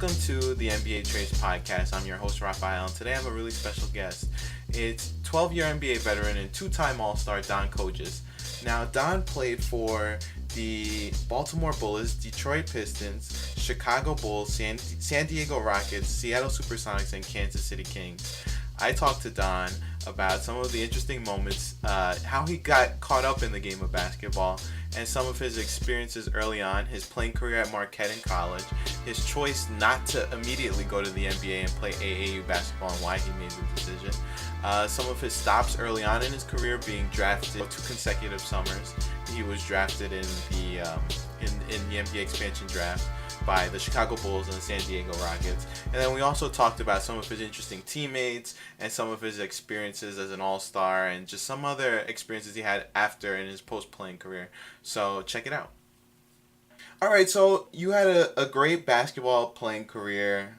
Welcome to the NBA Trades Podcast. I'm your host, Raphael, and today I have a really special guest. It's 12-year NBA veteran and two-time All-Star Don Kojis. Now, Don played for the Baltimore Bullets, Detroit Pistons, Chicago Bulls, San Diego Rockets, Seattle Supersonics, and Kansas City Kings. I talked to Don about some of the interesting moments, how he got caught up in the game of basketball, and some of his experiences early on, his playing career at Marquette in college, his choice not to immediately go to the NBA and play AAU basketball and why he made the decision. Some of his stops early on in his career, being drafted 2 consecutive summers. He was drafted in the NBA expansion draft by the Chicago Bulls and the San Diego Rockets. And then we also talked about some of his interesting teammates and some of his experiences as an all-star and just some other experiences he had after in his post-playing career. So check it out. All right, so you had a great basketball playing career.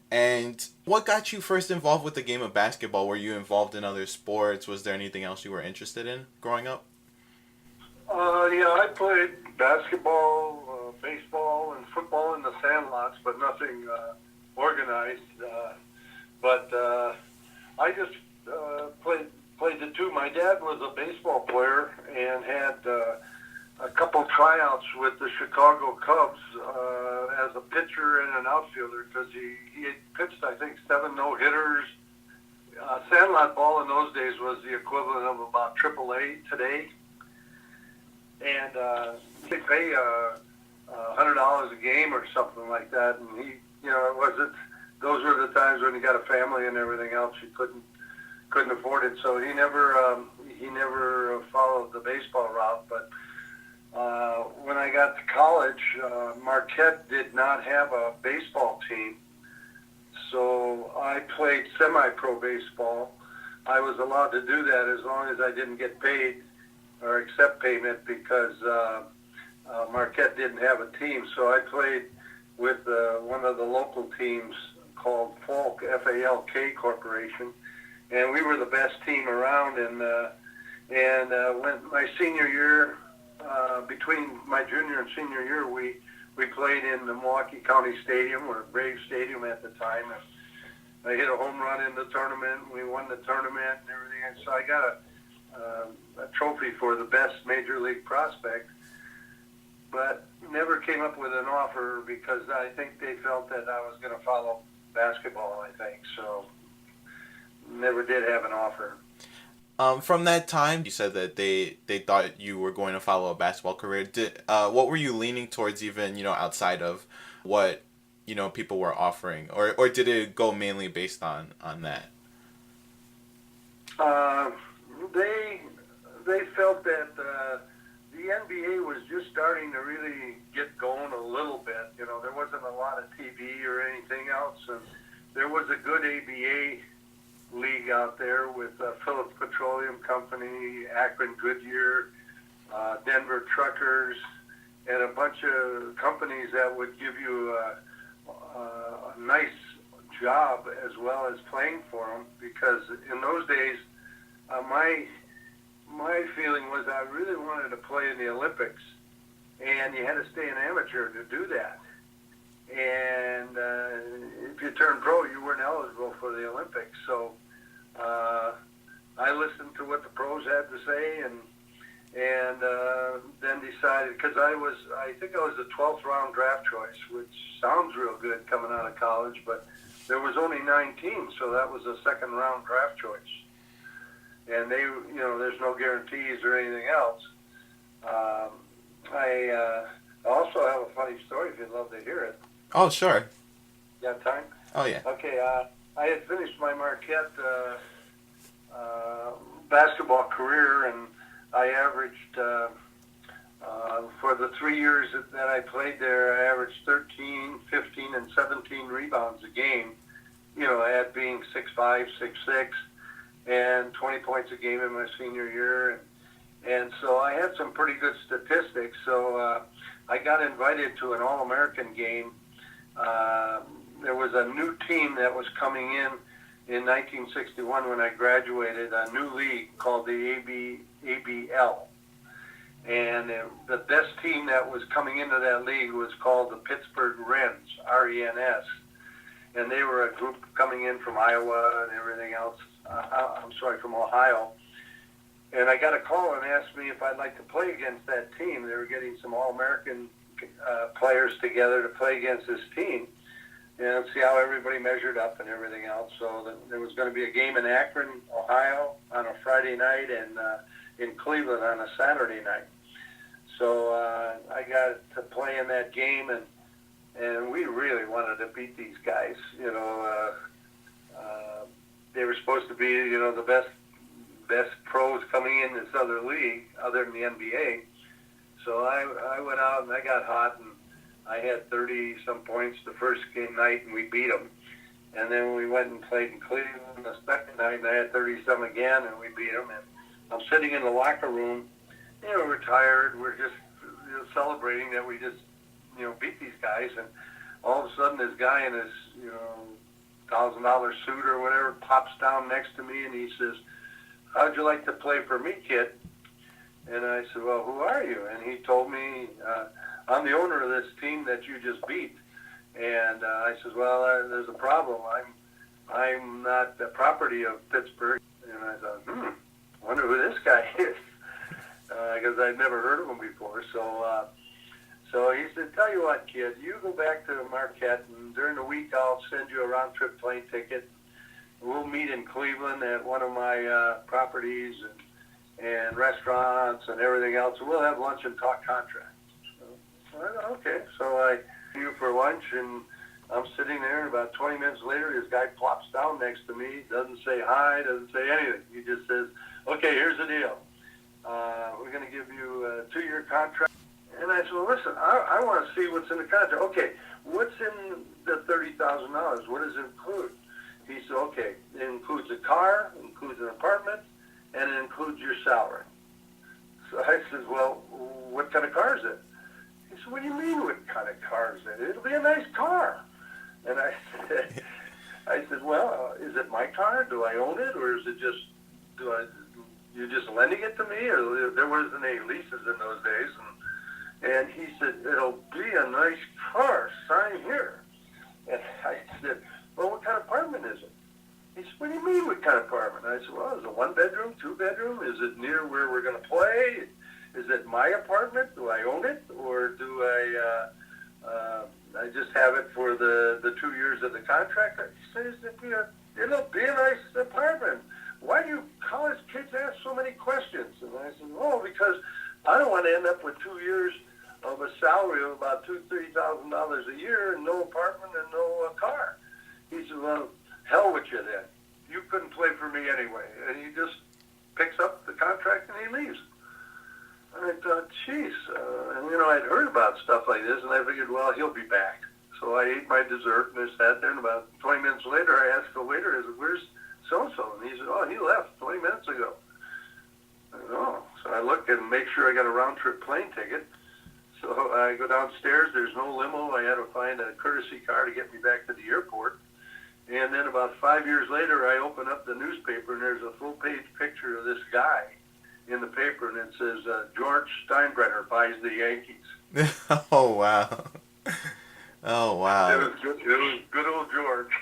And what got you first involved with the game of basketball? Were you involved in other sports? Was there anything else you were interested in growing up? Yeah, I played basketball, baseball, and football in the sandlots, but nothing organized. But I just played the two. My dad was a baseball player and had a couple tryouts with the Chicago Cubs as a pitcher and an outfielder because he had pitched, I think, 7 no-hitters. Sandlot ball in those days was the equivalent of about AAA today. And they pay $100 a game or something like that. And he, those were the times when he got a family and everything else. He couldn't afford it, so he never followed the baseball route. But when I got to college, Marquette did not have a baseball team, so I played semi-pro baseball. I was allowed to do that as long as I didn't get paid or accept payment because Marquette didn't have a team. So I played with one of the local teams called Falk, F-A-L-K Corporation, and we were the best team around. And when my senior year, between my junior and senior year, we played in the Milwaukee County Stadium, or Brave Stadium at the time. And I hit a home run in the tournament. We won the tournament and everything. And so I got a trophy for the best major league prospect, but never came up with an offer because I think they felt that I was going to follow basketball, I think. So never did have an offer. From that time, you said that they thought you were going to follow a basketball career. What were you leaning towards even, outside of what, people were offering? Or did it go mainly based on that? They felt that the NBA was just starting to really get going a little bit. There wasn't a lot of TV or anything else, and there was a good ABA league out there with Phillips Petroleum Company, Akron Goodyear, Denver Truckers, and a bunch of companies that would give you a nice job as well as playing for them. Because in those days, my feeling was I really wanted to play in the Olympics, and you had to stay an amateur to do that. And if you turned pro, you weren't eligible for the Olympics. So I listened to what the pros had to say, and then decided, because I think I was the 12th round draft choice, which sounds real good coming out of college, but there was only 9 teams, so that was a 2nd round draft choice. And they, there's no guarantees or anything else. I also have a funny story if you'd love to hear it. Oh, sure. You got time? Oh, yeah. Okay, I had finished my Marquette basketball career, and I averaged, for the 3 years that I played there, I averaged 13, 15, and 17 rebounds a game, at being 6'5", 6'6", and 20 points a game in my senior year. And so I had some pretty good statistics. So I got invited to an All-American game. There was a new team that was coming in 1961 when I graduated, a new league called the ABL. And the best team that was coming into that league was called the Pittsburgh Wrens, R-E-N-S. And they were a group coming in from Iowa and everything else. From Ohio. And I got a call and asked me if I'd like to play against that team. They were getting some All-American players together to play against this team and see how everybody measured up and everything else. So there was going to be a game in Akron, Ohio on a Friday night and in Cleveland on a Saturday night. So I got to play in that game, and we really wanted to beat these guys. They were supposed to be, the best pros coming in this other league, other than the NBA. So I went out and I got hot, and I had 30-some points the first game night, and we beat them. And then we went and played in Cleveland the second night, and I had 30-some again, and we beat them. And I'm sitting in the locker room, we're tired. We're just celebrating that we just, beat these guys. And all of a sudden, this guy in his, $1,000 suit or whatever pops down next to me, and he says, "How'd you like to play for me, kid?" And I said, "Well, who are you?" And he told me, "I'm the owner of this team that you just beat." And I said, "Well, there's a problem. I'm not the property of Pittsburgh." And I thought, wonder who this guy is, because I'd never heard of him before. So he said, "Tell you what, kid, you go back to Marquette, and during the week I'll send you a round-trip plane ticket. We'll meet in Cleveland at one of my properties and restaurants and everything else. We'll have lunch and talk contracts." So I thought, okay. So I see you for lunch, and I'm sitting there, and about 20 minutes later, this guy plops down next to me, doesn't say hi, doesn't say anything. He just says, "Okay, here's the deal. We're going to give you a 2-year contract." And I said, "Well, listen, I want to see what's in the contract." "Okay, what's in the $30,000? What does it include?" He said, "Okay, it includes a car, it includes an apartment, and it includes your salary." So I said, "Well, what kind of car is it?" He said, "What do you mean, what kind of car is it? It'll be a nice car." And I said, "Well, is it my car? Do I own it, or is it just, you just lending it to me?" Or there wasn't any leases in those days. And he said, "It'll be a nice car. Sign here." And I said, "Well, what kind of apartment is it?" He said, "What do you mean, what kind of apartment?" I said, "Well, is it 1-bedroom, 2-bedroom? Is it near where we're going to play? Is it my apartment? Do I own it? Or do I just have it for the 2 years of the contract?" He says, "It'll be a nice apartment. Why do you college kids ask so many questions?" And I said, "Oh, because I don't want to end up with 2 years of a salary of about $2,000-3,000 a year and no apartment and no car." He said, "Well, hell with you then. You couldn't play for me anyway." And he just picks up the contract and he leaves. And I thought, geez, I'd heard about stuff like this, and I figured, well, he'll be back. So I ate my dessert and I sat there, and about 20 minutes later, I asked the waiter, I said, "Where's so-and-so?" And he said, "Oh, he left 20 minutes ago." I said, "Oh." So I look and make sure I got a round-trip plane ticket. So I go downstairs. There's no limo. I had to find a courtesy car to get me back to the airport. And then about 5 years later, I open up the newspaper, and there's a full-page picture of this guy in the paper, and it says, "George Steinbrenner buys the Yankees." Oh, wow. Oh, wow. It was good old George.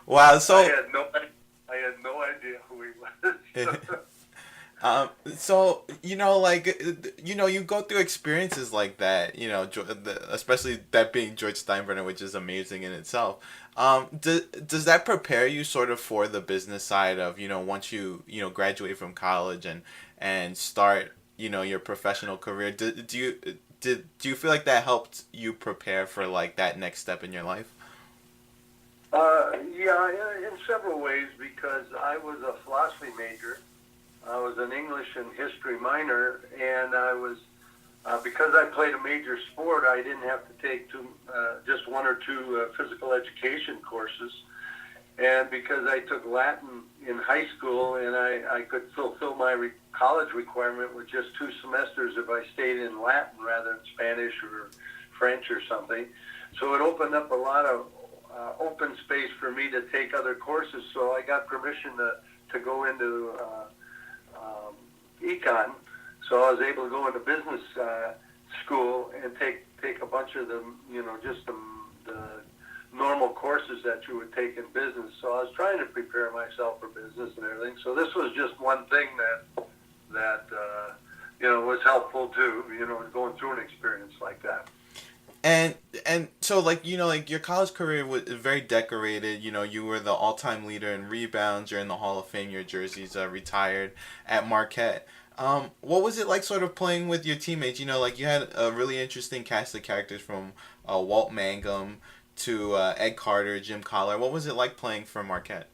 Wow, so... I had no idea who he was. So, you go through experiences like that, especially that being George Steinbrenner, which is amazing in itself. Does that prepare you sort of for the business side of, once you graduate from college and start, your professional career? Do you feel like that helped you prepare for like that next step in your life? Yeah, in several ways, because I was a philosophy major. I was an English and history minor, and I was, because I played a major sport, I didn't have to take just 1 or 2 physical education courses. And because I took Latin in high school, and I could fulfill my college requirement with just 2 semesters if I stayed in Latin rather than Spanish or French or something. So it opened up a lot of open space for me to take other courses. So I got permission to go into econ So I was able to go into business school and take a bunch of the, just the normal courses that you would take in business. So I was trying to prepare myself for business and everything. So this was just one thing that was helpful too, going through an experience like that. And so like your college career was very decorated. You were the all-time leader in rebounds. You're in the Hall of Fame. Your jersey's retired at Marquette. What was it like sort of playing with your teammates? Like you had a really interesting cast of characters from Walt Mangum to Ed Carter, Jim Collar. What was it like playing for Marquette?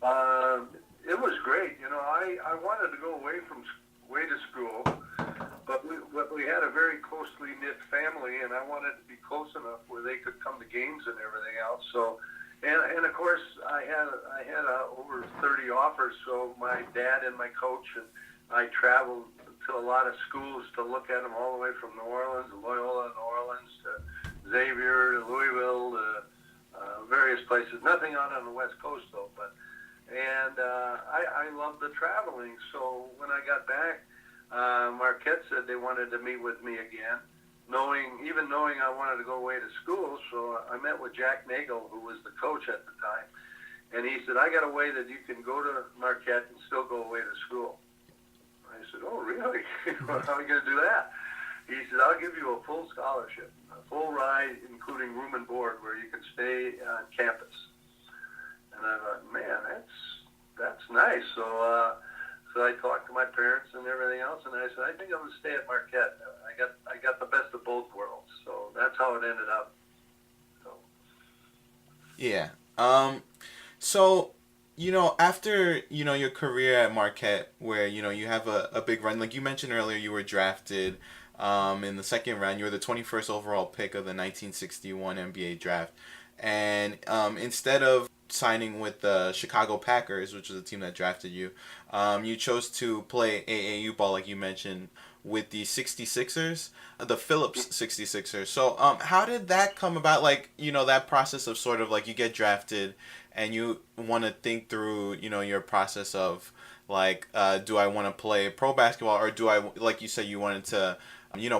It was great. I wanted to go away to school, but we had a very closely knit family, and I wanted to be close enough where they could come to games and everything else. So, and of course, I had over 30 offers. So my dad and my coach and I traveled to a lot of schools to look at them, all the way from New Orleans, Loyola, New Orleans, to Xavier, to Louisville, to various places. Nothing out on the West Coast though, but. And I loved the traveling. So when I got back, Marquette said they wanted to meet with me again, knowing I wanted to go away to school. So I met with Jack Nagel, who was the coach at the time, and he said, I got a way that you can go to Marquette and still go away to school. I said, oh, really? How are you going to do that? He said, I'll give you a full scholarship, a full ride, including room and board, where you can stay on campus. And I thought, man, that's nice. So I talked to my parents and everything else, and I said, I think I'm going to stay at Marquette. I got the best of both worlds. So that's how it ended up. So. Yeah. So, after, your career at Marquette, where, you have a big run, like you mentioned earlier, you were drafted in the second round. You were the 21st overall pick of the 1961 NBA draft. And instead of signing with the Chicago Packers, which was the team that drafted you, you chose to play AAU ball, like you mentioned, with the 66ers, the Phillips 66ers. So how did that come about? Like, that process of sort of like you get drafted and you want to think through, your process of like, do I want to play pro basketball, or do I, like you said, you wanted to,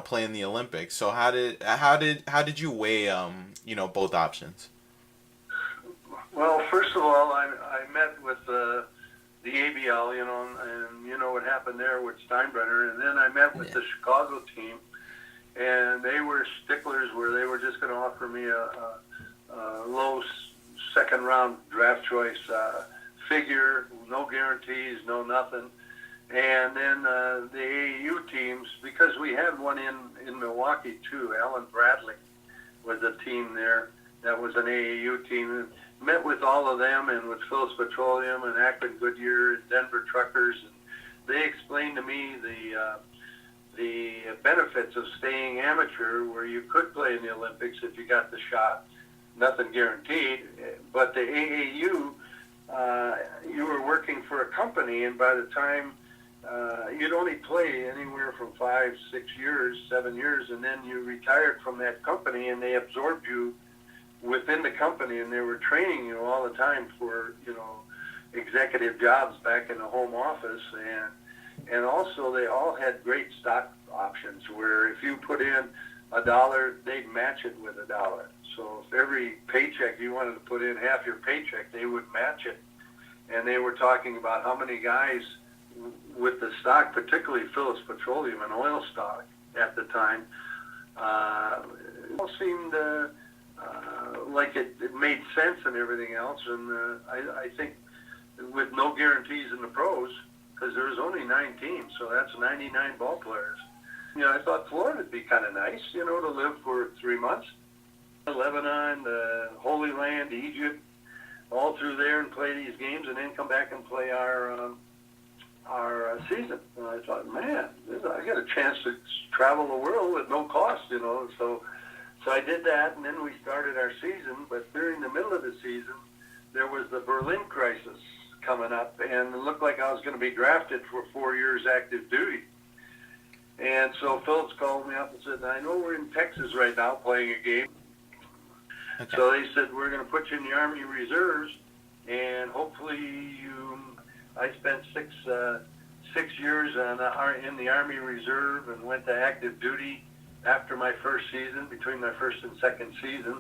play in the Olympics. So how did you weigh, both options? Well, first of all, I met with the ABL, and what happened there with Steinbrenner, and then I met with the Chicago team, and they were sticklers where they were just going to offer me a low second round draft choice figure, no guarantees, no nothing. And then the AAU teams, because we had one in Milwaukee too, Alan Bradley was a team there that was an AAU team. Met with all of them, and with Phillips Petroleum and Akron Goodyear and Denver Truckers, and they explained to me the benefits of staying amateur, where you could play in the Olympics if you got the shot. Nothing guaranteed, but the AAU, you were working for a company, and by the time you'd only play anywhere from 5, 6 years, 7 years, and then you retired from that company, and they absorbed you within the company, and they were training you all the time for executive jobs back in the home office, and also they all had great stock options where if you put in $1, they'd match it with $1. So if every paycheck you wanted to put in half your paycheck, they would match it. And they were talking about how many guys with the stock, particularly Phillips Petroleum and oil stock at the time, it all seemed like it made sense and everything else. And I think with no guarantees in the pros, because there was only 9 teams, so that's 99 ball players. I thought Florida would be kind of nice, to live for 3 months. Lebanon, the Holy Land, Egypt, all through there and play these games, and then come back and play our season. And I thought, man, I got a chance to travel the world with no cost, So I did that, and then we started our season. But during the middle of the season, there was the Berlin crisis coming up, and it looked like I was going to be drafted for 4 years active duty. And so Phillips called me up and said, I know we're in Texas right now playing a game. Okay. So they said, we're going to put you in the Army Reserves, and hopefully I spent six 6 years in the Army Reserve and went to active duty after my first season, between my first and second season.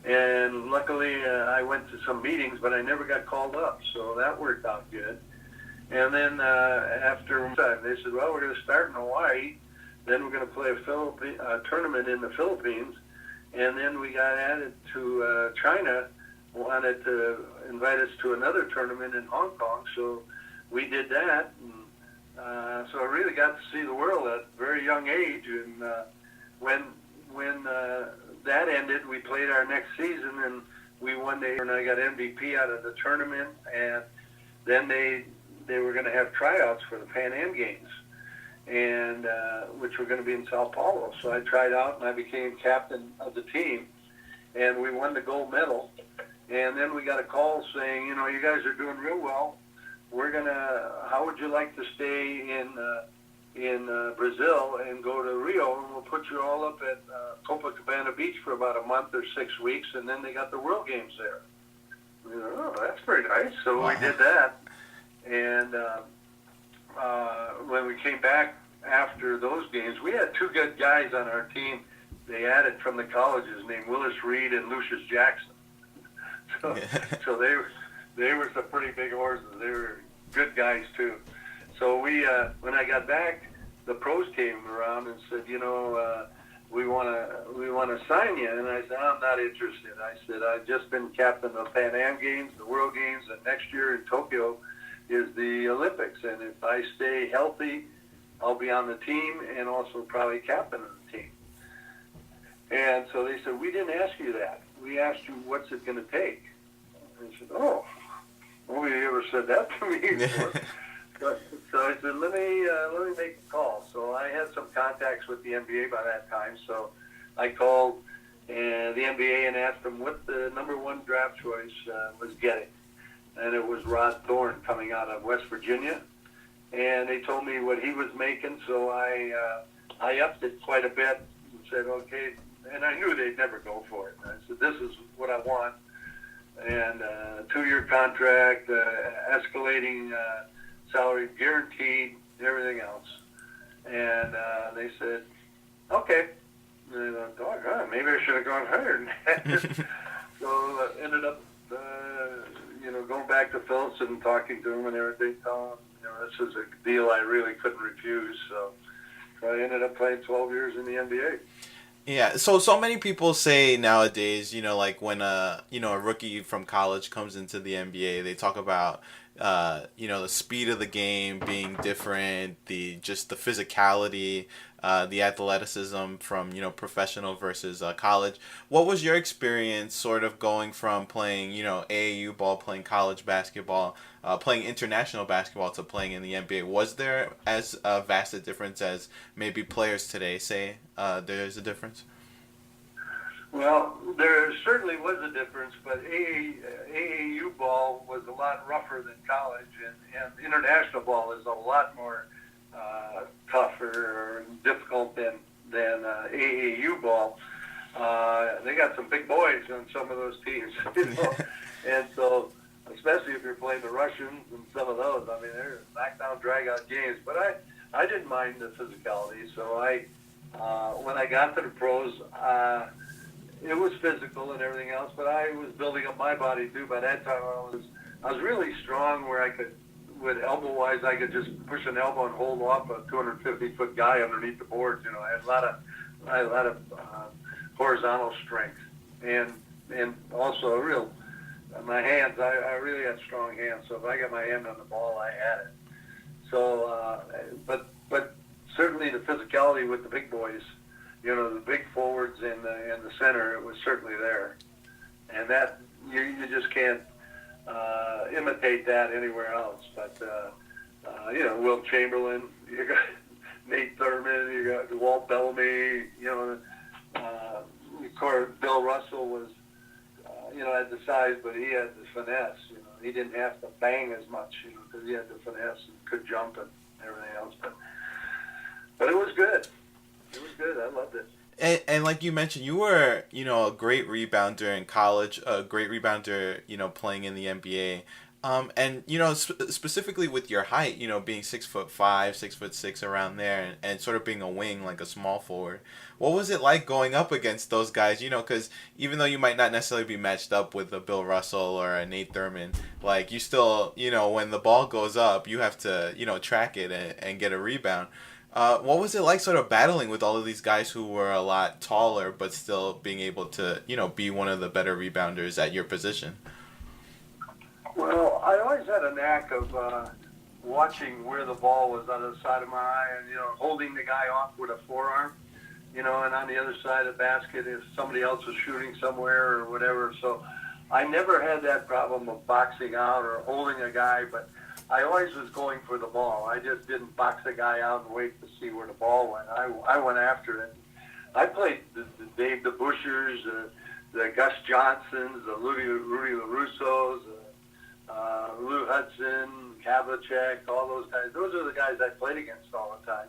And luckily, I went to some meetings, but I never got called up, so that worked out good. And then after they said, well, we're going to start in Hawaii, then we're going to play a tournament in the Philippines, and then we got added to China, wanted to invite us to another tournament in Hong Kong, so we did that. And, so I really got to see the world at a very young age, and when that ended, we played our next season, and we won and I got MVP out of the tournament, and then they were going to have tryouts for the Pan Am Games, and which were going to be in Sao Paulo. So I tried out, and I became captain of the team, and we won the gold medal. And then we got a call saying, you guys are doing real well. How would you like to stay in Brazil and go to Rio, and we'll put you all up at Copacabana Beach for about a month or 6 weeks, and then they got the World Games there. Oh, that's very nice. So we did that. And when we came back after those games, we had two good guys on our team. They added from the colleges named Willis Reed and Lucius Jackson. So they were some pretty big horses. They were good guys too. So when I got back, the pros came around and said, we want to sign you. And I said, I'm not interested. I said, I've just been captain of Pan Am Games, the World Games, and next year in Tokyo is the Olympics. And if I stay healthy, I'll be on the team and also probably captain of the team. And so they said, we didn't ask you that. We asked you, what's it going to take? And I said, oh, nobody ever said that to me before. So I said, let me make a call. So I had some contacts with the NBA by that time. So I called the NBA and asked them what the number one draft choice was getting. And it was Rod Thorne coming out of West Virginia. And they told me what he was making. So I upped it quite a bit and said, okay. And I knew they'd never go for it. I said, this is what I want. And 2-year contract, escalating salary guaranteed, everything else. And they said, okay. And I thought, maybe I should have gone higher than that. So ended up, going back to Phillips and talking to him and everything, telling him, this is a deal I really couldn't refuse. So I ended up playing 12 years in the NBA. Yeah, so many people say nowadays, like when a rookie from college comes into the NBA, they talk about the speed of the game being different, the physicality, the athleticism from professional versus college. What was your experience sort of going from playing AAU ball, playing college basketball, playing international basketball to playing in the NBA? Was there as vast a difference as maybe players today say there's a difference? Well, there certainly was a difference, but AAU ball was a lot rougher than college, and international ball is a lot more tougher and difficult than AAU ball. They got some big boys on some of those teams, and so especially if you're playing the Russians and some of those. I mean, they're knockdown, drag-out games. But I didn't mind the physicality. So when I got to the pros, it was physical and everything else, but I was building up my body too. By that time, I was really strong where I could, with elbow-wise, I could just push an elbow and hold off a 250-foot guy underneath the boards. I had a lot of horizontal strength, and also my hands. I really had strong hands, so if I got my hand on the ball, I had it. So, but certainly the physicality with the big boys. The big forwards and the center, it was certainly there. And that, you just can't imitate that anywhere else. But, Wilt Chamberlain, you got Nate Thurman, you got Walt Bellamy, of course, Bill Russell was, had the size, but he had the finesse. He didn't have to bang as much, because he had the finesse and could jump and everything else. But it was good. It was good. I loved it. And like you mentioned, you were, a great rebounder in college, a great rebounder, playing in the NBA. And specifically with your height, being 6'5", 6'6" around there, and sort of being a wing, like a small forward, what was it like going up against those guys? Because even though you might not necessarily be matched up with a Bill Russell or a Nate Thurman, like you still, when the ball goes up, you have to, track it and get a rebound. What was it like sort of battling with all of these guys who were a lot taller, but still being able to, be one of the better rebounders at your position? Well, I always had a knack of watching where the ball was on the side of my eye and, holding the guy off with a forearm, and on the other side of the basket if somebody else was shooting somewhere or whatever. So I never had that problem of boxing out or holding a guy, but I always was going for the ball. I just didn't box a guy out and wait to see where the ball went. I went after it. I played the Dave DeBuschers, the Gus Johnsons, the Rudy LaRussos, Lou Hudson, Havlicek, all those guys. Those are the guys I played against all the time.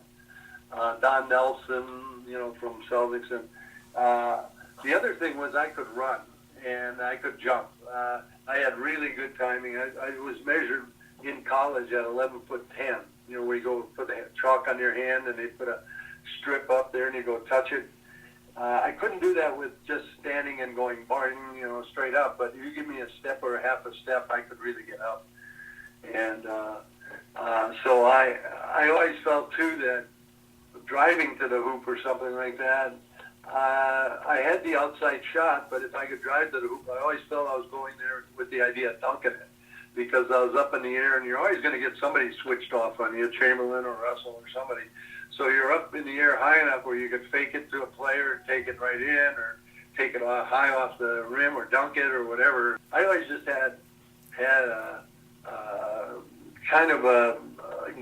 Don Nelson, from Celtics. And the other thing was I could run and I could jump. I had really good timing. I was measured in college at 11'10", where you go put the chalk on your hand and they put a strip up there and you go touch it. I couldn't do that with just standing and going boring, straight up. But if you give me a step or a half a step, I could really get up. And so I always felt, too, that driving to the hoop or something like that, I had the outside shot, but if I could drive to the hoop, I always felt I was going there with the idea of dunking it. Because I was up in the air, and you're always going to get somebody switched off on you, Chamberlain or Russell or somebody. So you're up in the air high enough where you could fake it to a player and take it right in, or take it high off the rim, or dunk it, or whatever. I always just had a kind of a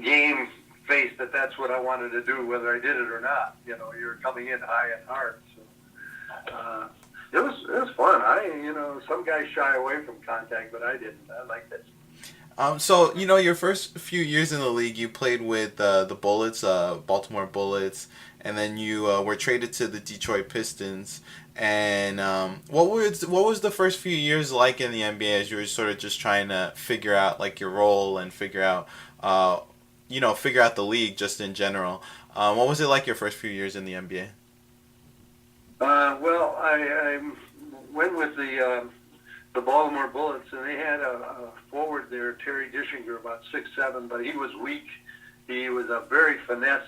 game face that's what I wanted to do, whether I did it or not. You're coming in high and hard. So it was fun. Some guys shy away from contact, but I didn't. I liked it. So, your first few years in the league, you played with the Bullets, Baltimore Bullets, and then you were traded to the Detroit Pistons. And what was the first few years like in the NBA as you were sort of just trying to figure out like your role and figure out the league just in general? What was it like your first few years in the NBA? Well, I went with the Baltimore Bullets, and they had a forward there, Terry Dishinger, about 6'7", but he was weak. He was a very finesse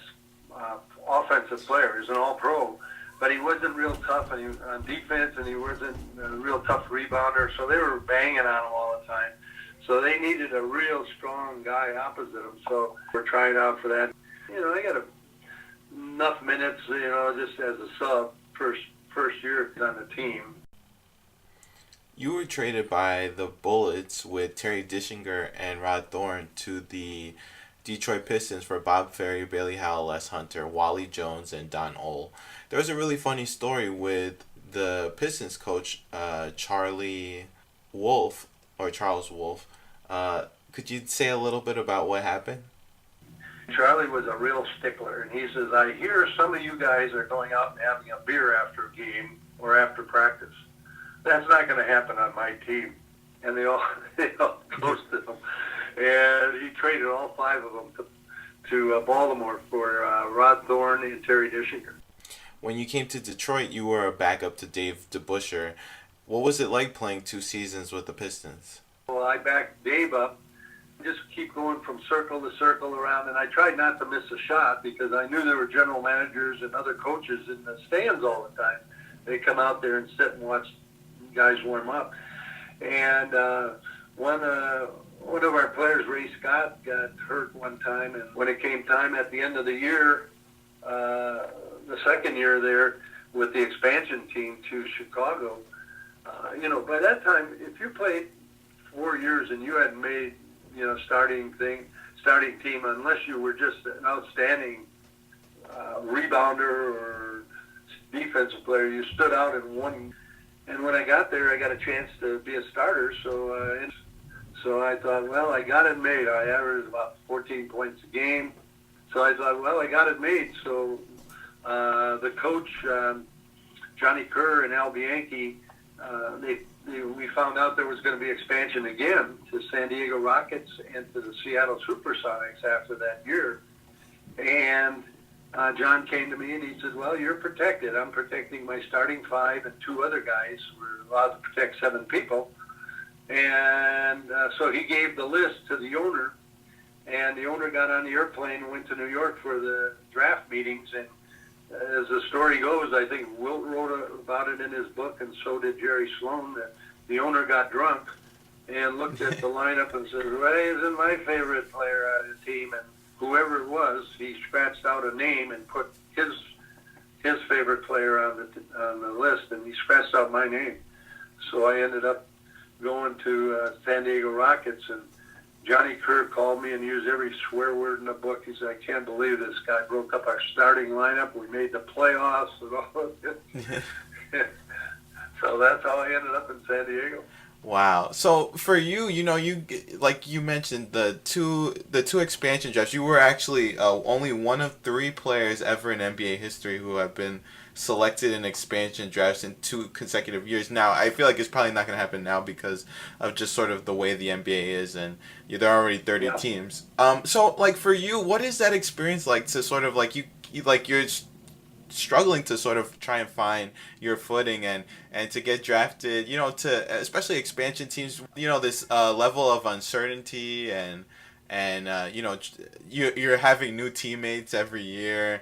offensive player. He was an all-pro, but he wasn't real tough on defense, and he wasn't a real tough rebounder, so they were banging on him all the time. So they needed a real strong guy opposite him, so we're trying out for that. I got enough minutes, just as a sub first year on the team. You were traded by the Bullets with Terry Dishinger and Rod Thorne to the Detroit Pistons for Bob Ferry, Bailey Howell, Les Hunter, Wally Jones, and Don Ohl. There was a really funny story with the Pistons coach, Charles Wolf. Could you say a little bit about what happened? Charlie was a real stickler, and he says, I hear some of you guys are going out and having a beer after a game or after practice. That's not going to happen on my team. And they all ghosted him. And he traded all 5 of them to Baltimore for Rod Thorne and Terry Dishinger. When you came to Detroit, you were a backup to Dave DeBusschere. What was it like playing 2 seasons with the Pistons? Well, I backed Dave up. Just keep going from circle to circle around, and I tried not to miss a shot because I knew there were general managers and other coaches in the stands all the time. They come out there and sit and watch guys warm up. And one of our players, Ray Scott, got hurt one time, and when it came time at the end of the year, the second year there with the expansion team to Chicago, by that time, if you played 4 years and you hadn't made starting team, unless you were just an outstanding rebounder or defensive player, you stood out and won. And when I got there, I got a chance to be a starter. So I thought, well, I got it made. I averaged about 14 points a game. So I thought, well, I got it made. So the coach, Johnny Kerr and Al Bianchi, we found out there was going to be expansion again to San Diego Rockets and to the Seattle Supersonics after that year. And John came to me and he said, well, you're protected. I'm protecting my starting five and two other guys. We're allowed to protect 7 people. And so he gave the list to the owner, and the owner got on the airplane and went to New York for the draft meetings. And as the story goes, I think Wilt wrote about it in his book, and so did Jerry Sloan, that the owner got drunk and looked at the lineup and said, well, isn't my favorite player on the team? And whoever it was, he scratched out a name and put his favorite player on the list, and he scratched out my name. So I ended up going to San Diego Rockets, and Johnny Kerr called me and used every swear word in the book. He said, I can't believe this guy broke up our starting lineup. We made the playoffs and all of it. So that's how I ended up in San Diego. Wow. So for you, you like you mentioned the two expansion drafts. You were actually only one of 3 players ever in NBA history who have been selected in expansion drafts in 2 consecutive years. Now, I feel like it's probably not going to happen now because of just sort of the way the NBA is, and there are already 30 teams. So like for you, what is that experience like to sort of like you're struggling to sort of try and find your footing and to get drafted, to especially expansion teams, this level of uncertainty and you're having new teammates every year.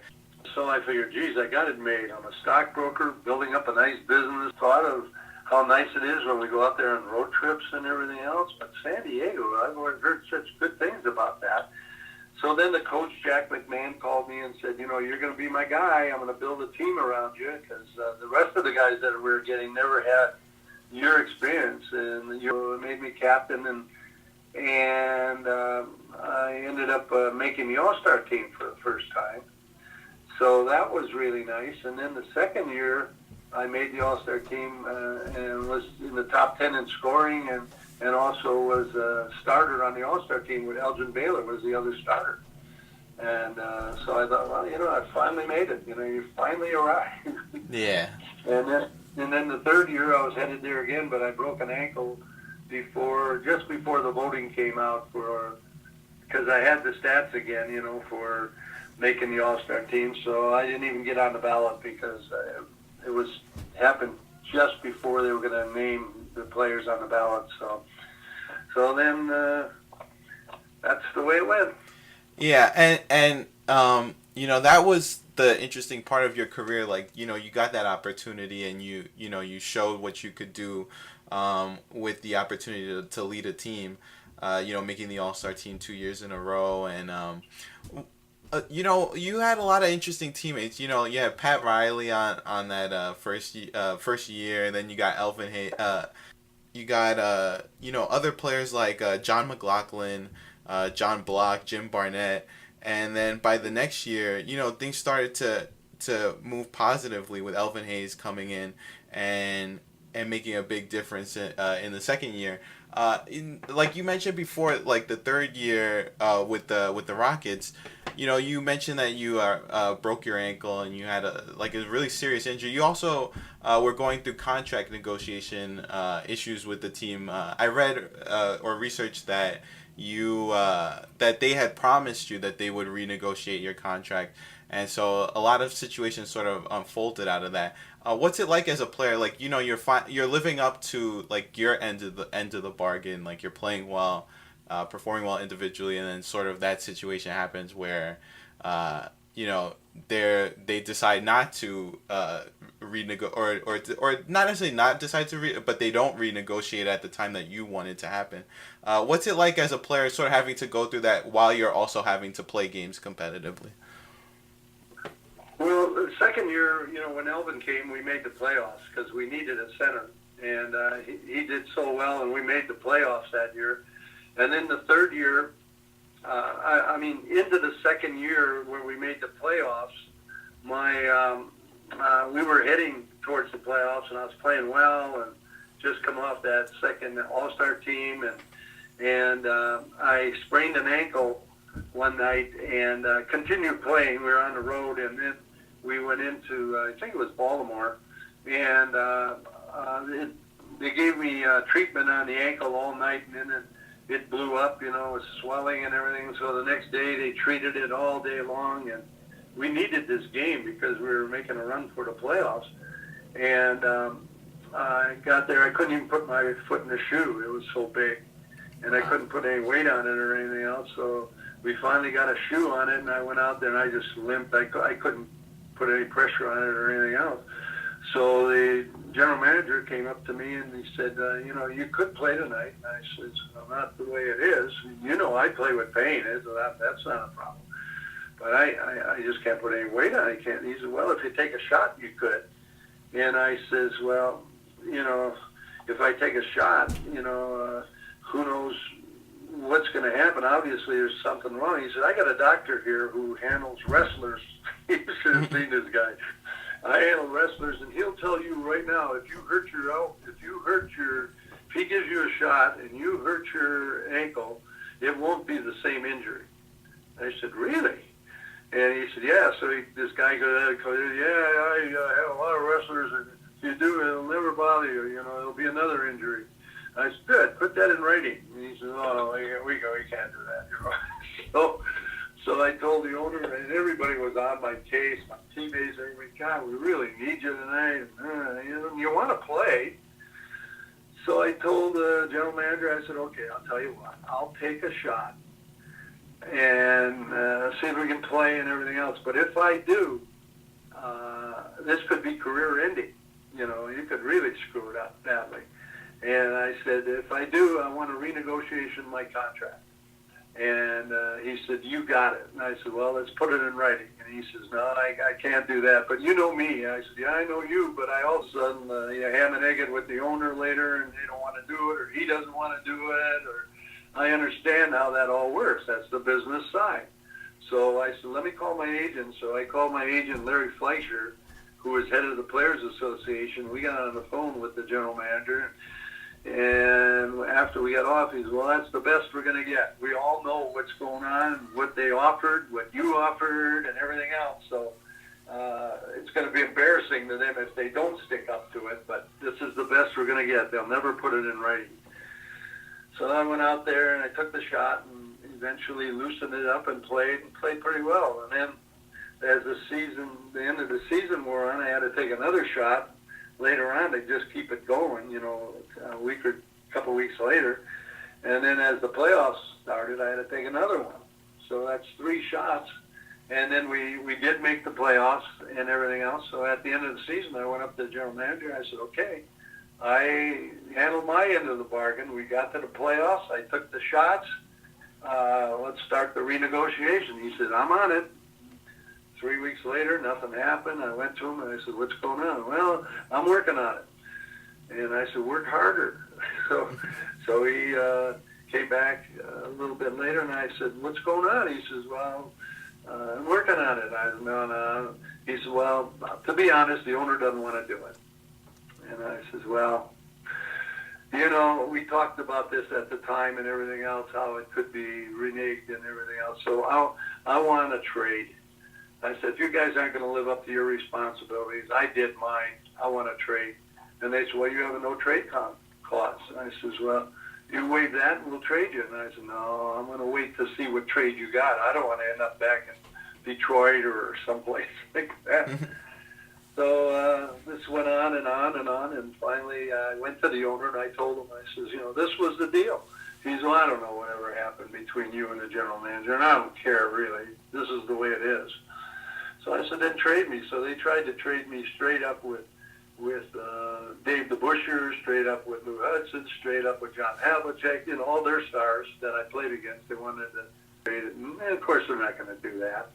So I figured, geez, I got it made. I'm a stockbroker building up a nice business. Thought of how nice it is when we go out there on road trips and everything else. But San Diego, I've heard such good things about that. So then the coach, Jack McMahon, called me and said, you're going to be my guy. I'm going to build a team around you because the rest of the guys that we were getting never had your experience. And you made me captain, and I ended up making the All-Star team for the first time. So that was really nice. And then the second year, I made the All-Star team and was in the top 10 in scoring and also was a starter on the All-Star team with Elgin Baylor was the other starter. And so I thought, well, I finally made it. You finally arrived. Yeah. And then the third year, I was headed there again, but I broke an ankle just before the voting came out because I had the stats again, for making the All-Star team. So I didn't even get on the ballot because it happened just before they were going to name the players on the ballot. So then that's the way it went. Yeah, and that was the interesting part of your career. Like, you got that opportunity and you showed what you could do with the opportunity to lead a team, making the All-Star team 2 years in a row. And you had a lot of interesting teammates. You had Pat Riley on that first year, and then you got Elvin Hayes. You got other players like John McLaughlin, John Block, Jim Barnett, and then by the next year, things started to move positively with Elvin Hayes coming in and making a big difference in the second year. Like you mentioned before, like the third year with the Rockets, you mentioned that you broke your ankle and you had a really serious injury. You also were going through contract negotiation issues with the team. I read or researched that that they had promised you that they would renegotiate your contract, and so a lot of situations sort of unfolded out of that. What's it like as a player? Like, you're living up to like your end of the bargain. Like, you're playing well, performing well individually, and then sort of that situation happens where, they decide not to or not necessarily not decide to but they don't renegotiate at the time that you want it to happen. What's it like as a player, sort of having to go through that while you're also having to play games competitively? Well, the second year, when Elvin came, we made the playoffs because we needed a center. And he did so well, and we made the playoffs that year. And then the third year, into the second year where we made the playoffs, we were heading towards the playoffs, and I was playing well and just come off that second All-Star team. And I sprained an ankle one night and continued playing. We were on the road, and then we went into, I think it was Baltimore, and they gave me treatment on the ankle all night, and then it blew up, you know, with swelling and everything. So the next day they treated it all day long, and we needed this game because we were making a run for the playoffs. And I got there, I couldn't even put my foot in the shoe. It was so big, and I couldn't put any weight on it or anything else. So we finally got a shoe on it, and I went out there and I just limped. I couldn't put any pressure on it or anything else. So the general manager came up to me and he said, you know, you could play tonight. And I said, well, not the way it is. You know, I play with pain. That's not a problem. But I just can't put any weight on it. I can't. He said, well, if you take a shot, you could. And I says, well, you know, if I take a shot, you know, who knows what's going to happen. Obviously, there's something wrong. He said, I got a doctor here who handles wrestlers. You should have seen this guy. I handle wrestlers, and he'll tell you right now, if he gives you a shot and you hurt your ankle, it won't be the same injury. I said, really? And he said, yeah. So this guy goes, yeah, I have a lot of wrestlers, and if you do, it'll never bother you. You know, it'll be another injury. I said, good, put that in writing. And he said, oh, no, here we go, we can't do that. You know? So I told the owner, and everybody was on my case, my teammates, everybody, God, we really need you tonight. You want to play. So I told the general manager, I said, okay, I'll tell you what, I'll take a shot and see if we can play and everything else. But if I do, this could be career ending. You know, you could really screw it up badly. And I said, if I do, I want a renegotiation of my contract. And he said, you got it. And I said, well, let's put it in writing. And he says, no, I can't do that. But you know me. I said, yeah, I know you, but I all of a sudden ham and egg it with the owner later, and they don't want to do it, or he doesn't want to do it, or I understand how that all works. That's the business side. So I said, let me call my agent. So I called my agent, Larry Fleischer, who was head of the Players Association. We got on the phone with the general manager. And after we got off, he said, well, that's the best we're going to get. We all know what's going on, what they offered, what you offered, and everything else. So it's going to be embarrassing to them if they don't stick up to it. But this is the best we're going to get. They'll never put it in writing. So I went out there and I took the shot and eventually loosened it up and played pretty well. And then as the end of the season wore on, I had to take another shot later on to just keep it going, you know, a week or a couple weeks later. And then as the playoffs started, I had to take another one. So that's 3 shots. And then we did make the playoffs and everything else. So at the end of the season, I went up to the general manager. I said, okay, I handled my end of the bargain. We got to the playoffs. I took the shots. Let's start the renegotiation. He said, I'm on it. 3 weeks later, nothing happened. I went to him and I said, what's going on? Well, I'm working on it. And I said, work harder. So he came back a little bit later and I said, what's going on? He says, well, I'm working on it. I said, no. He said, well, to be honest, the owner doesn't want to do it. And I says, well, you know, we talked about this at the time and everything else, how it could be reneged and everything else. So I want a trade. I said, if you guys aren't going to live up to your responsibilities, I did mine. I want to trade. And they said, well, you have a no-trade clause. I says, well, you waive that and we'll trade you. And I said, no, I'm going to wait to see what trade you got. I don't want to end up back in Detroit or someplace like that. So this went on and on and on. And finally, I went to the owner and I told him, I says, you know, this was the deal. He said, well, I don't know whatever happened between you and the general manager, and I don't care really. This is the way it is. So I said, then trade me. So they tried to trade me straight up with Dave DeBuscher, straight up with Lou Hudson, straight up with John Havlicek, you know, all their stars that I played against. They wanted to trade it. And of course, they're not going to do that.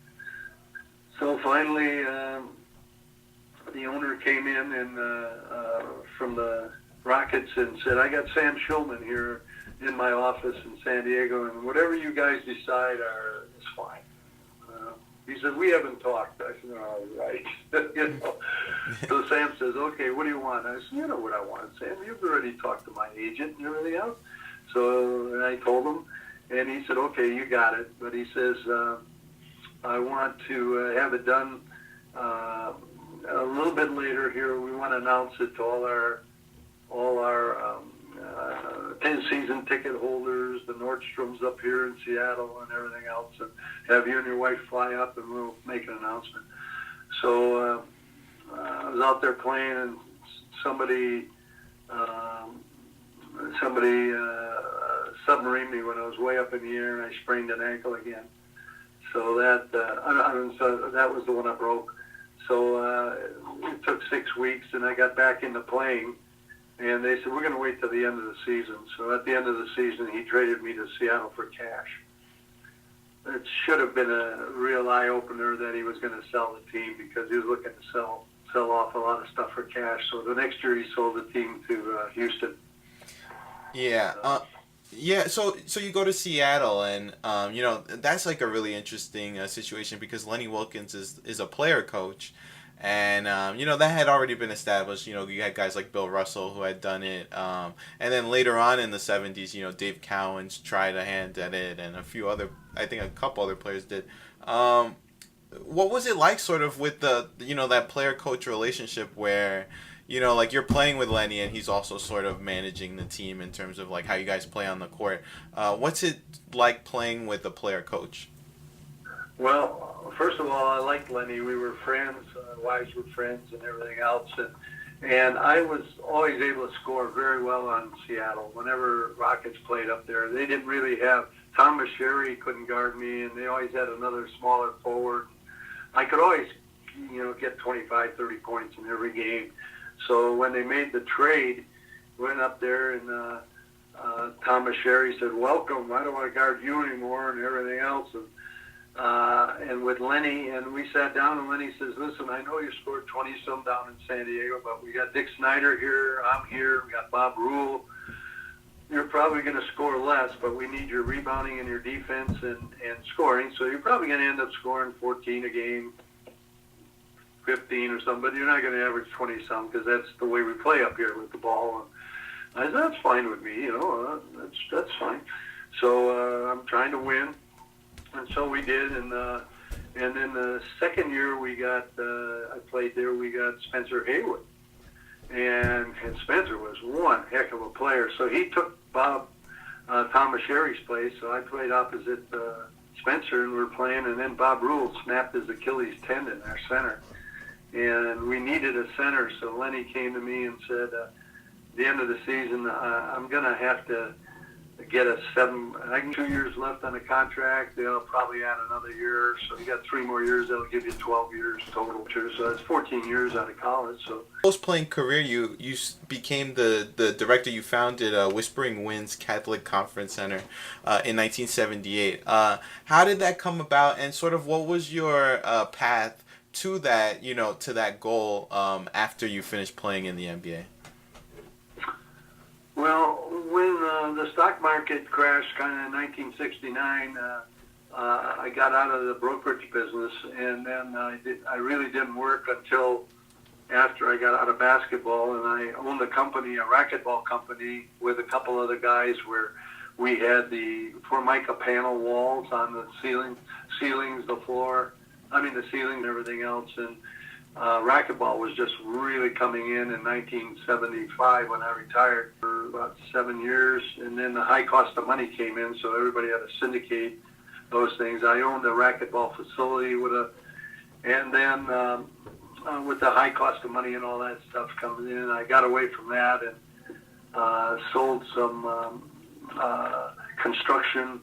So finally, the owner came in and from the Rockets and said, I got Sam Shulman here in my office in San Diego, and whatever you guys decide is fine. He said, we haven't talked. I said, all right. You know. So Sam says, okay, what do you want? I said, you know what I want, Sam. You've already talked to my agent and everything else. So and I told him, and he said, okay, you got it. But he says, I want to have it done a little bit later here. We want to announce it to all our all our season ticket holders, the Nordstroms up here in Seattle and everything else, and have you and your wife fly up and we'll make an announcement. So I was out there playing, and somebody submarined me when I was way up in the air, and I sprained an ankle again. So that was the one I broke. So it took 6 weeks, and I got back into playing. And they said, we're going to wait till the end of the season. So at the end of the season, he traded me to Seattle for cash. It should have been a real eye-opener that he was going to sell the team, because he was looking to sell off a lot of stuff for cash. So the next year he sold the team to Houston. Yeah. Yeah, so you go to Seattle, and that's like a really interesting situation, because Lenny Wilkens is a player coach. And, that had already been established. You had guys like Bill Russell who had done it. And then later on in the 70s, Dave Cowens tried a hand at it, and I think a couple other players did. What was it like sort of with the, that player-coach relationship where, like you're playing with Lenny and he's also sort of managing the team in terms of like how you guys play on the court. What's it like playing with a player-coach? Well, first of all, I liked Lenny. We were friends, wives were friends, and everything else. And I was always able to score very well on Seattle. Whenever Rockets played up there, they didn't really have Thomas Sherry couldn't guard me, and they always had another smaller forward. I could always, get 25, 30 points in every game. So when they made the trade, went up there, and Thomas Sherry said, "Welcome. I don't want to guard you anymore," and everything else. And with Lenny, and we sat down, and Lenny says, "Listen, I know you scored 20-some down in San Diego, but we got Dick Snyder here, I'm here, we got Bob Rule. You're probably going to score less, but we need your rebounding and your defense and scoring, so you're probably going to end up scoring 14 a game, 15 or something, but you're not going to average 20-some, because that's the way we play up here with the ball." And I said, "That's fine with me, that's fine." So I'm trying to win. And so we did, and then the second year I played there, we got Spencer Haywood, and Spencer was one heck of a player. So he took Thomas Sherry's place, so I played opposite Spencer, and we were playing, and then Bob Rule snapped his Achilles tendon, our center, and we needed a center. So Lenny came to me and said, at the end of the season, I'm going to have to get I can 2 years left on the contract. They'll probably add another year. So you got 3 more years. That'll give you 12 years total. So that's 14 years out of college. So Post-playing career, you became the director. You founded Whispering Winds Catholic Conference Center in 1978. How did that come about, and sort of what was your path to that, to that goal after you finished playing in the NBA? Well, when the stock market crashed kind of in 1969, I got out of the brokerage business, and then I really didn't work until after I got out of basketball, and I owned a company, a racquetball company, with a couple other guys, where we had the Formica panel walls on the ceilings, the floor, the ceiling and everything else, and racquetball was just really coming in 1975 when I retired for about 7 years, and then the high cost of money came in, so everybody had to syndicate those things. I owned a racquetball facility and then with the high cost of money and all that stuff coming in, I got away from that and sold some construction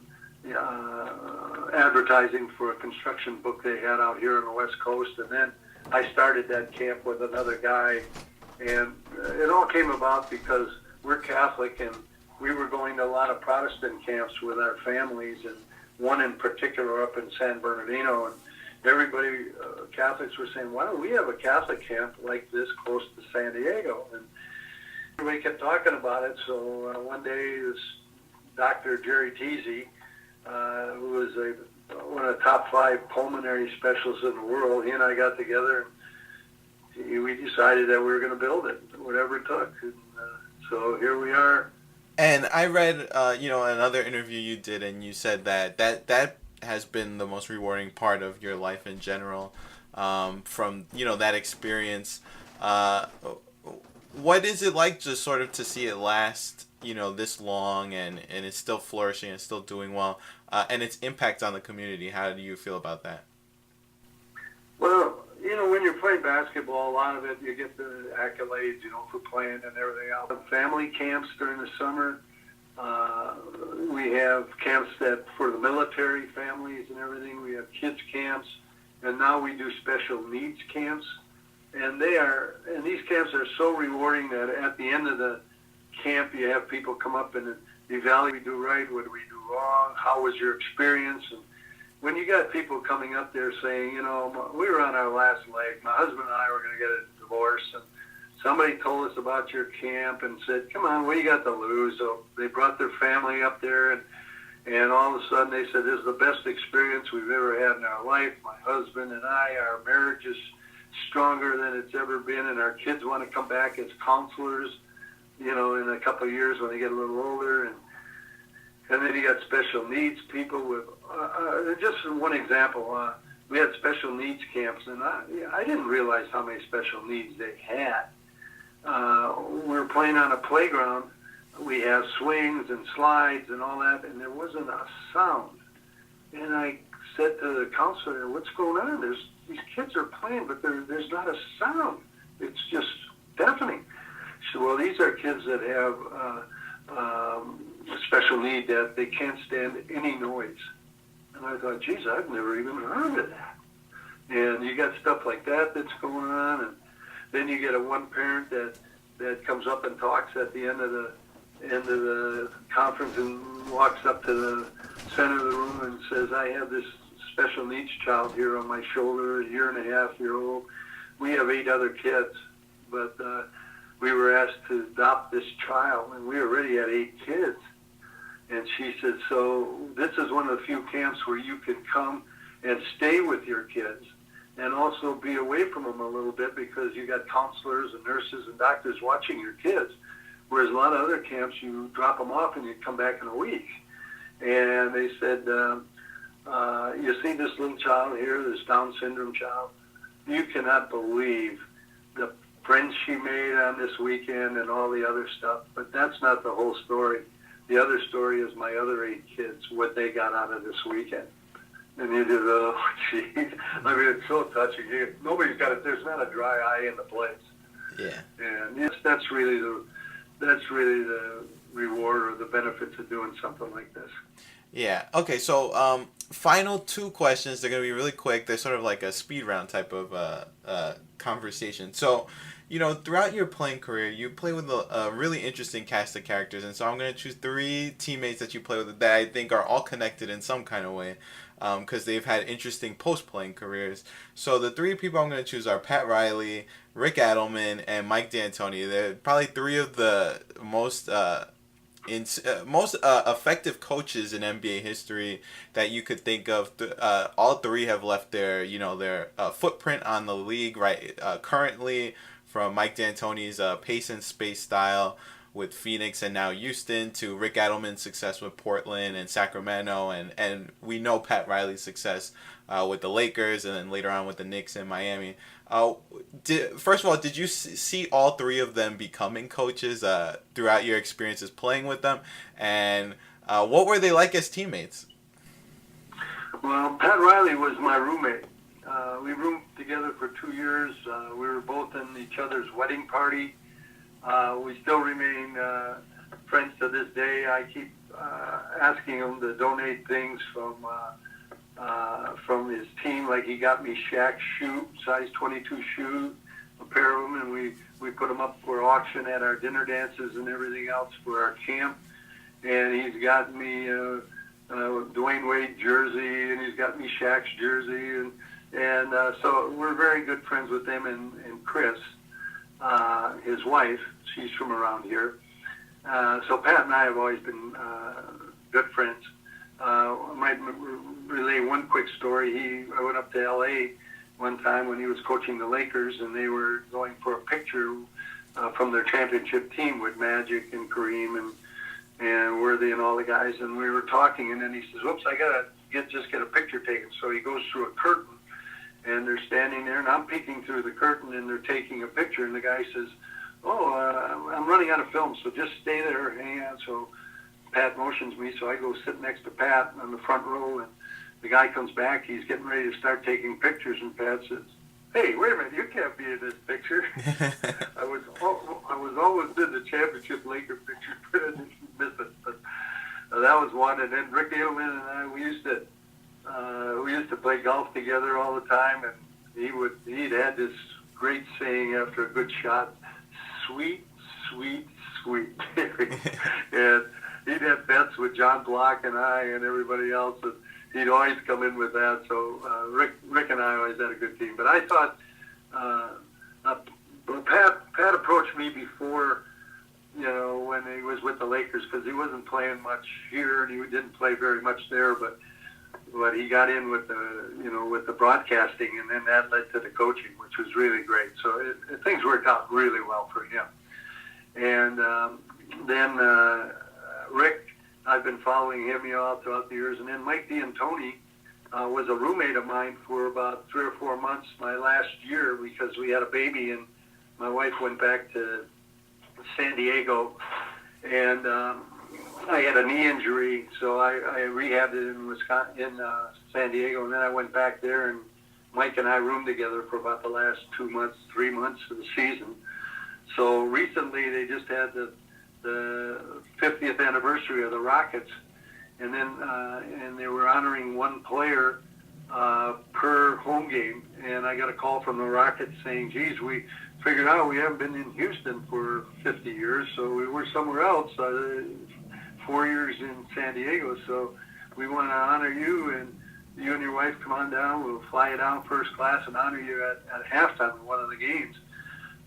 advertising for a construction book they had out here on the West Coast, and then I started that camp with another guy, and it all came about because we're Catholic, and we were going to a lot of Protestant camps with our families, and one in particular up in San Bernardino, and everybody, Catholics were saying, "Why don't we have a Catholic camp like this close to San Diego?" And everybody kept talking about it, so one day this Dr. Jerry Teasy, who was one of the top 5 pulmonary specialists in the world, he and I got together, and we decided that we were going to build it, whatever it took. And, so here we are. And I read, another interview you did, and you said that has been the most rewarding part of your life in general, from, that experience. what is it like just sort of to see it last, this long, and it's still flourishing and still doing well, and its impact on the community? How do you feel about that? Well, when you play basketball, a lot of it, you get the accolades, for playing and everything else. Family camps during the summer. We have camps for the military families and everything. We have kids camps, and now we do special needs camps. And these camps are so rewarding that at the end of the camp, you have people come up and evaluate what we do right, what do we do wrong, how was your experience. And when you got people coming up there saying, we were on our last leg, my husband and I were going to get a divorce, and somebody told us about your camp and said, come on, what do you got to lose? So they brought their family up there, and all of a sudden they said, this is the best experience we've ever had in our life. My husband and I, our marriage is stronger than it's ever been, and our kids want to come back as counselors, in a couple of years when they get a little older. And then you got special needs people with, just one example, we had special needs camps, and I didn't realize how many special needs they had. We were playing on a playground. We have swings and slides and all that, and there wasn't a sound. And I said to the counselor, what's going on? These kids are playing, but there's not a sound. It's just deafening. So, well, these are kids that have a special need that they can't stand any noise. And I thought, geez, I've never even heard of that. And you got stuff like that that's going on, and then you get one parent that comes up and talks at the end of the conference and walks up to the center of the room and says, I have this special needs child here on my shoulder, a 1.5-year-old. We have 8 other kids, but we were asked to adopt this child, and we already had 8 kids. And she said, so this is one of the few camps where you can come and stay with your kids and also be away from them a little bit because you got counselors and nurses and doctors watching your kids. Whereas a lot of other camps, you drop them off and you come back in a week. And they said, you see this little child here, this Down syndrome child, you cannot believe the friends she made on this weekend and all the other stuff. But that's not the whole story. The other story is my other 8 kids, what they got out of this weekend. And you just, oh, geez. I mean, it's so touching. Nobody's got it. There's not a dry eye in the place. Yeah. And yes, that's really the reward or the benefits of doing something like this. Yeah. Okay. So, final 2 questions. They're gonna be really quick. They're sort of like a speed round type of conversation. So, throughout your playing career, you play with a really interesting cast of characters, and so I'm gonna choose 3 teammates that you play with that I think are all connected in some kind of way, because they've had interesting post-playing careers. So the 3 people I'm gonna choose are Pat Riley, Rick Adelman, and Mike D'Antoni. They're probably 3 of the most effective coaches in NBA history that you could think of. All 3 have left their footprint on the league right currently, from Mike D'Antoni's pace and space style with Phoenix and now Houston, to Rick Adelman's success with Portland and Sacramento, and we know Pat Riley's success with the Lakers, and then later on with the Knicks and Miami. First of all, did you see all 3 of them becoming coaches throughout your experiences playing with them? And what were they like as teammates? Well, Pat Riley was my roommate. We roomed together for 2 years. We were both in each other's wedding party. We still remain friends to this day. I keep asking him to donate things from his team. Like, he got me Shaq's shoe, size 22 shoe, a pair of them, and we put them up for auction at our dinner dances and everything else for our camp. And he's got me Dwayne Wade jersey, and he's got me Shaq's jersey, and so we're very good friends with them. And Chris, his wife, she's from around here. So Pat and I have always been good friends. I might relay one quick story. I went up to L.A. one time when he was coaching the Lakers, and they were going for a picture from their championship team with Magic and Kareem and Worthy and all the guys. And we were talking, and then he says, "Whoops, I gotta just get a picture taken." So he goes through a curtain, and they're standing there, and I'm peeking through the curtain, and they're taking a picture. And the guy says, I'm running out of film, so just stay there, hang out. So Pat motions me, so I go sit next to Pat on the front row, and the guy comes back. He's getting ready to start taking pictures, and Pat says, "Hey, wait a minute, you can't be in this picture." I was always in the championship Laker picture, but I didn't miss it. But that was one. And then Rick Adelman and I, we used to play golf together all the time, and he'd had this great saying after a good shot, "Sweet, sweet, sweet." And he'd have bets with John Block and I and everybody else, and he'd always come in with that. So Rick and I always had a good team. But I thought Pat approached me before, when he was with the Lakers, because he wasn't playing much here and he didn't play very much there. But he got in with the broadcasting, and then that led to the coaching, which was really great. So things worked out really well for him. And then Rick, I've been following him all throughout the years. And then Mike D'Antoni was a roommate of mine for about 3 or 4 months my last year, because we had a baby and my wife went back to San Diego, and I had a knee injury, so I rehabbed it in San Diego, and then I went back there, and Mike and I roomed together for about the last 2 months, 3 months of the season. So recently they just had the 50th anniversary of the Rockets, and then and they were honoring one player per home game, and I got a call from the Rockets saying, "Geez, we figured out we haven't been in Houston for 50 years, so we were somewhere else, 4 years in San Diego, so we want to honor you, and you and your wife come on down, we'll fly you down first class and honor you at halftime of one of the games."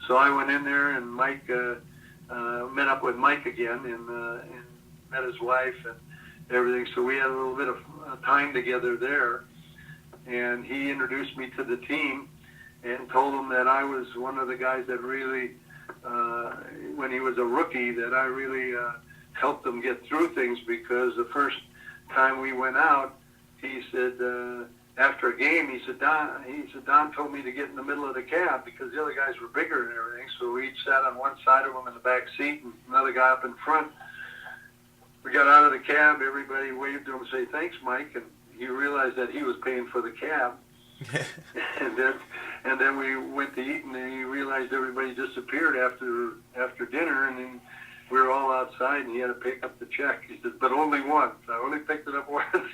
So I went in there, and Mike met up with Mike again, and met his wife and everything, so we had a little bit of time together there, and he introduced me to the team and told him that I was one of the guys that really, when he was a rookie, that I really helped him get through things, because the first time we went out, he said, after a game, he said, Don told me to get in the middle of the cab because the other guys were bigger and everything, so we each sat on one side of him in the back seat and another guy up in front. We got out of the cab, everybody waved to him and said, "Thanks, Mike," and he realized that he was paying for the cab. and then we went to eat, and then he realized everybody disappeared after dinner, and then we were all outside, and he had to pick up the check. He said, "But only once. I only picked it up once."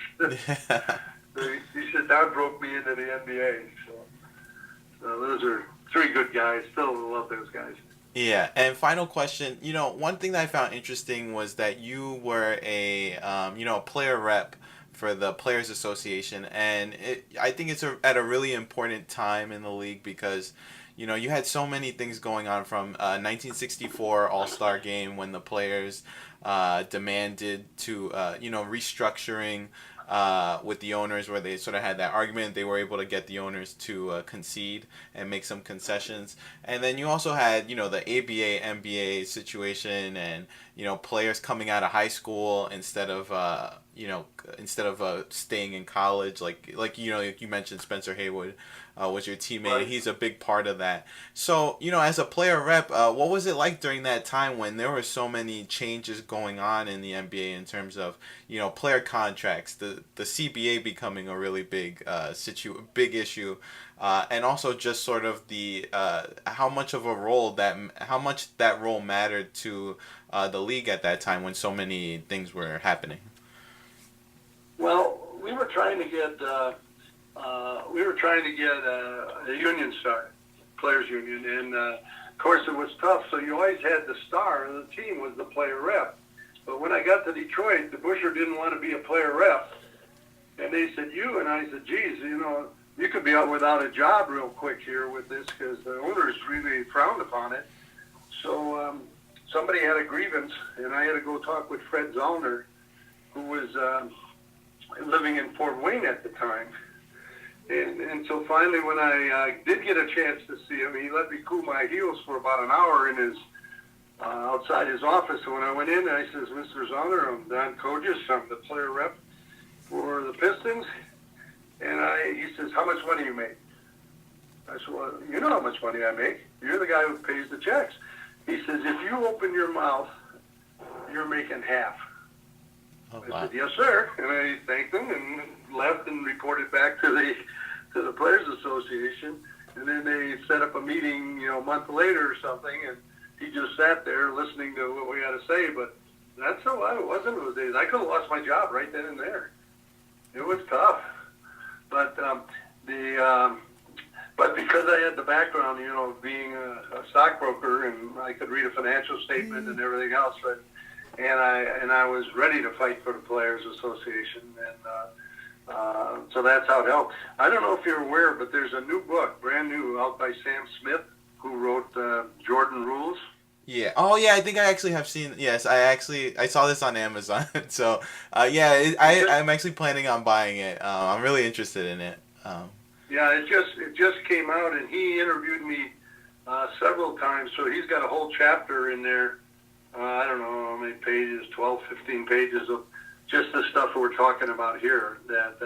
He said, "That broke me into the NBA." So those are 3 good guys. Still love those guys. Yeah, and final question. One thing that I found interesting was that you were a player rep for the Players Association, and I think it's at a really important time in the league, because you had so many things going on from 1964 All-Star Game, when the players demanded to restructuring with the owners, where they sort of had that argument. They were able to get the owners to concede and make some concessions. And then you also had, the ABA, NBA situation, and, players coming out of high school instead of staying in college. Like you mentioned, Spencer Haywood was your teammate. Right. He's a big part of that. So, as a player rep, what was it like during that time when there were so many changes going on in the NBA in terms of, player contracts, the CBA becoming a really big issue, and also just sort of the how much that role mattered to the league at that time when so many things were happening? Well, we were trying to get a union started, players union, and of course it was tough. So you always had the star of the team was the player rep. But when I got to Detroit, the Busher didn't want to be a player rep, and they said, "You," and I said, "Geez, you could be out without a job real quick here with this, because the owners really frowned upon it." So somebody had a grievance, and I had to go talk with Fred Zollner, who was living in Fort Wayne at the time. And so finally, when I did get a chance to see him, he let me cool my heels for about an hour in his outside his office. So when I went in, I says, "Mr. Zollner, I'm Don Kojis. I'm the player rep for the Pistons." And he says, "How much money you make?" I said, "Well, you know how much money I make. You're the guy who pays the checks." He says, if you open your mouth, you're making half. Oh, I wow. said, yes, sir. And I thanked him and left and reported back to the Players Association. And then they set up a meeting, a month later or something, and he just sat there listening to what we had to say. But that's how it was in those days. I could have lost my job right then and there. It was tough. But but because I had the background, being a stockbroker, and I could read a financial statement and everything else, and I was ready to fight for the Players Association, and so that's how it helped. I don't know if you're aware, but there's a new book, brand new, out by Sam Smith, who wrote Jordan Rules. Yeah. Oh, yeah. I think I actually have seen. Yes, I saw this on Amazon. So, I'm actually planning on buying it. I'm really interested in it. Yeah, it just came out, and he interviewed me several times. So he's got a whole chapter in there. I don't know how many pages, 12, 15 pages of just the stuff we're talking about here that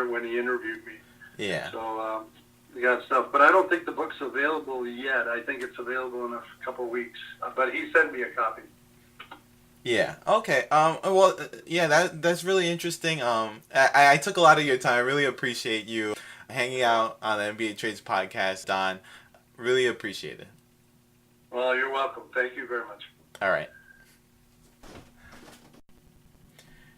when he interviewed me. Yeah. So we got stuff, but I don't think the book's available yet. I think it's available in a couple of weeks. But he sent me a copy. Yeah. Okay. Well, yeah. That's really interesting. I took a lot of your time. I really appreciate you hanging out on the NBA Trades podcast, Don. Really appreciate it. Well, you're welcome. Thank you very much. All right.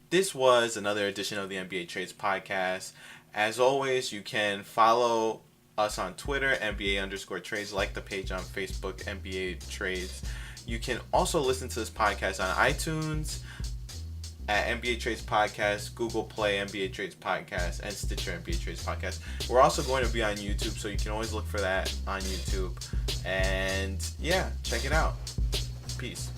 This was another edition of the NBA Trades podcast. As always, you can follow us on Twitter, NBA_trades, like the page on Facebook, NBA Trades. You can also listen to this podcast on iTunes at NBA Trades Podcast, Google Play NBA Trades Podcast, and Stitcher NBA Trades Podcast. We're also going to be on YouTube, so you can always look for that on YouTube. And yeah, check it out. Peace.